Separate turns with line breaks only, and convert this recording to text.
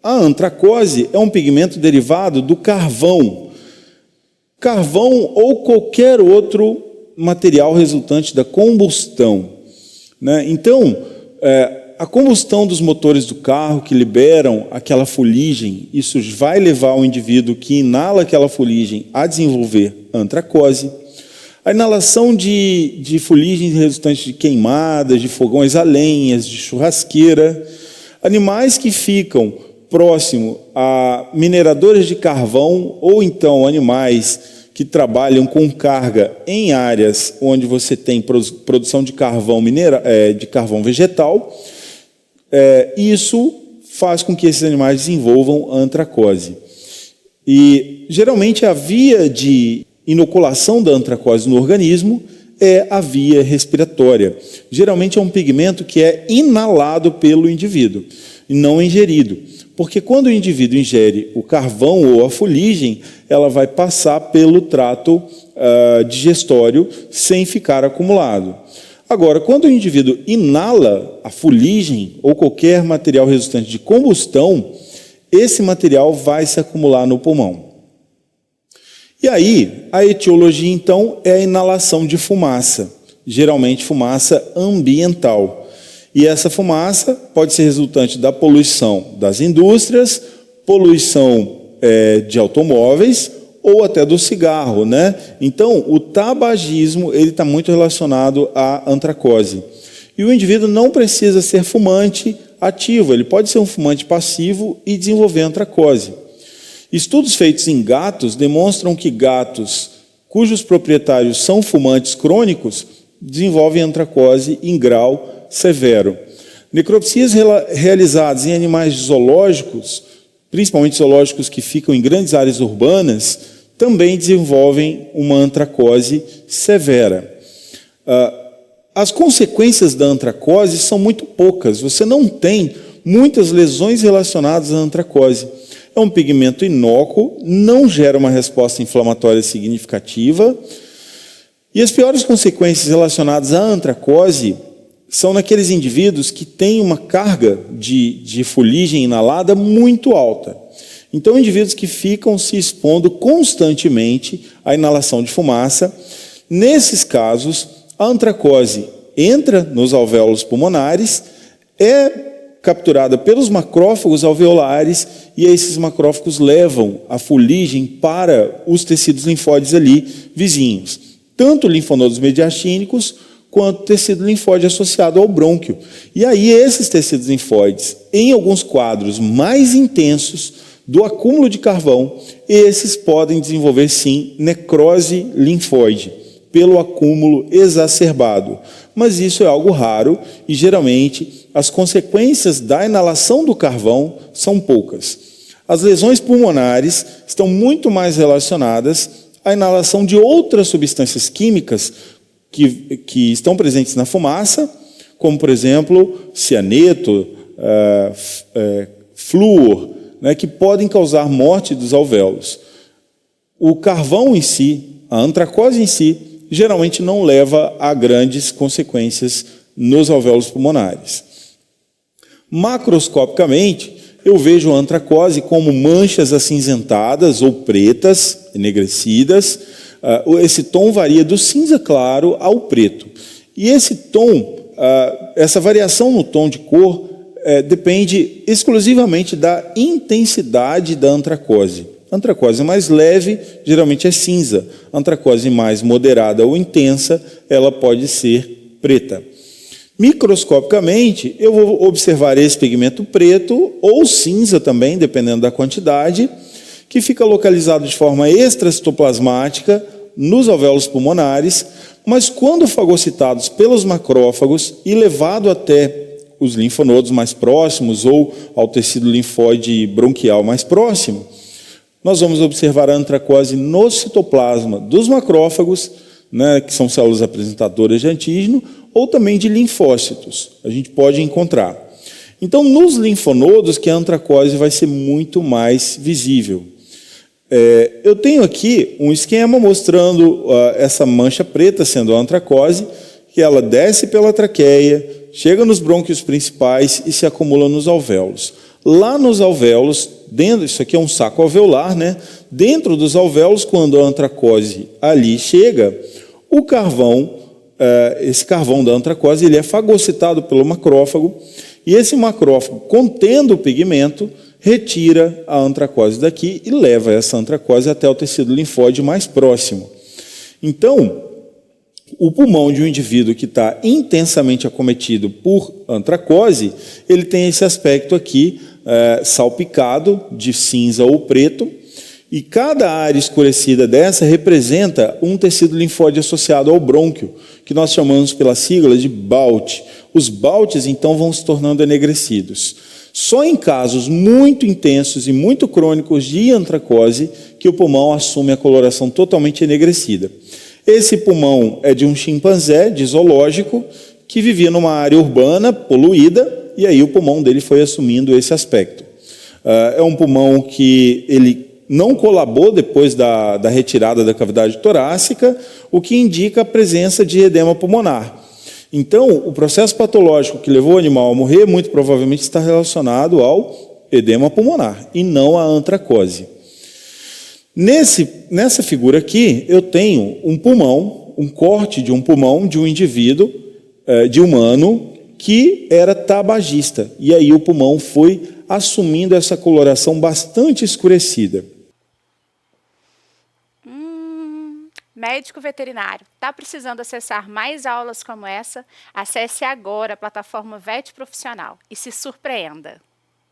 A antracose é um pigmento derivado do carvão. Carvão ou qualquer outro material resultante da combustão, né? Então, a combustão dos motores do carro que liberam aquela fuligem, isso vai levar o indivíduo que inala aquela fuligem a desenvolver antracose. A inalação de fuligens resultantes de queimadas, de fogões a lenhas, de churrasqueira. Animais que ficam próximo a mineradoras de carvão ou então animais que trabalham com carga em áreas onde você tem produção de carvão, de carvão vegetal, isso faz com que esses animais desenvolvam antracose. E, geralmente, a via de inoculação da antracose no organismo é a via respiratória. Geralmente é um pigmento que é inalado pelo indivíduo e não ingerido. Porque quando o indivíduo ingere o carvão ou a fuligem, ela vai passar pelo trato digestório sem ficar acumulado. Agora, quando o indivíduo inala a fuligem ou qualquer material resultante de combustão, esse material vai se acumular no pulmão. E aí, a etiologia, então, é a inalação de fumaça, geralmente fumaça ambiental. E essa fumaça pode ser resultante da poluição das indústrias, poluição de automóveis ou até do cigarro, né? Então, o tabagismo ele está muito relacionado à antracose. E o indivíduo não precisa ser fumante ativo, ele pode ser um fumante passivo e desenvolver antracose. Estudos feitos em gatos demonstram que gatos cujos proprietários são fumantes crônicos desenvolvem antracose em grau severo. Necropsias realizadas em animais zoológicos, principalmente zoológicos que ficam em grandes áreas urbanas, também desenvolvem uma antracose severa. As consequências da antracose são muito poucas. Você não tem muitas lesões relacionadas à antracose. É um pigmento inócuo, não gera uma resposta inflamatória significativa. E as piores consequências relacionadas à antracose são naqueles indivíduos que têm uma carga de fuligem inalada muito alta. Então, indivíduos que ficam se expondo constantemente à inalação de fumaça, nesses casos, a antracose entra nos alvéolos pulmonares, é capturada pelos macrófagos alveolares e esses macrófagos levam a fuligem para os tecidos linfóides ali vizinhos. Tanto linfonodos mediastínicos quanto tecido linfóide associado ao brônquio. E aí esses tecidos linfóides, em alguns quadros mais intensos do acúmulo de carvão, esses podem desenvolver sim necrose linfóide pelo acúmulo exacerbado. Mas isso é algo raro e geralmente as consequências da inalação do carvão são poucas. As lesões pulmonares estão muito mais relacionadas à inalação de outras substâncias químicas que estão presentes na fumaça, como, por exemplo, cianeto, flúor, né, que podem causar morte dos alvéolos. O carvão em si, a antracose em si, geralmente não leva a grandes consequências nos alvéolos pulmonares. Macroscopicamente, eu vejo a antracose como manchas acinzentadas ou pretas, enegrecidas. Esse tom varia do cinza claro ao preto. E esse tom, essa variação no tom de cor, depende exclusivamente da intensidade da antracose. A antracose mais leve, geralmente é cinza. A antracose mais moderada ou intensa, ela pode ser preta. Microscopicamente, eu vou observar esse pigmento preto ou cinza também, dependendo da quantidade, que fica localizado de forma extracitoplasmática nos alvéolos pulmonares, mas quando fagocitados pelos macrófagos e levado até os linfonodos mais próximos ou ao tecido linfóide bronquial mais próximo, nós vamos observar a antracose no citoplasma dos macrófagos, né, que são células apresentadoras de antígeno, ou também de linfócitos. A gente pode encontrar. Então, nos linfonodos, que a antracose vai ser muito mais visível. Eu tenho aqui um esquema mostrando essa mancha preta sendo a antracose, que ela desce pela traqueia, chega nos brônquios principais e se acumula nos alvéolos. lá nos alvéolos, dentro, isso aqui é um saco alveolar, né? Dentro dos alvéolos, quando a antracose ali chega, o carvão, esse carvão da antracose, ele é fagocitado pelo macrófago, e esse macrófago, contendo o pigmento, retira a antracose daqui e leva essa antracose até o tecido linfóide mais próximo. Então, o pulmão de um indivíduo que está intensamente acometido por antracose, ele tem esse aspecto aqui, salpicado de cinza ou preto, e cada área escurecida dessa representa um tecido linfóide associado ao brônquio, que nós chamamos pela sigla de BALT. Os BALTs, então, vão se tornando enegrecidos. Só em casos muito intensos e muito crônicos de antracose que o pulmão assume a coloração totalmente enegrecida. Esse pulmão é de um chimpanzé, de zoológico, que vivia numa área urbana, poluída, e aí o pulmão dele foi assumindo esse aspecto. É um pulmão que ele não colabou depois da retirada da cavidade torácica, o que indica a presença de edema pulmonar. Então, o processo patológico que levou o animal a morrer, muito provavelmente está relacionado ao edema pulmonar, e não à antracose. Nessa figura aqui, eu tenho um pulmão, um corte de um pulmão de um indivíduo, de humano, que era tabagista. E aí o pulmão foi assumindo essa coloração bastante escurecida.
Médico veterinário, está precisando acessar mais aulas como essa? Acesse agora a plataforma VET Profissional e se surpreenda.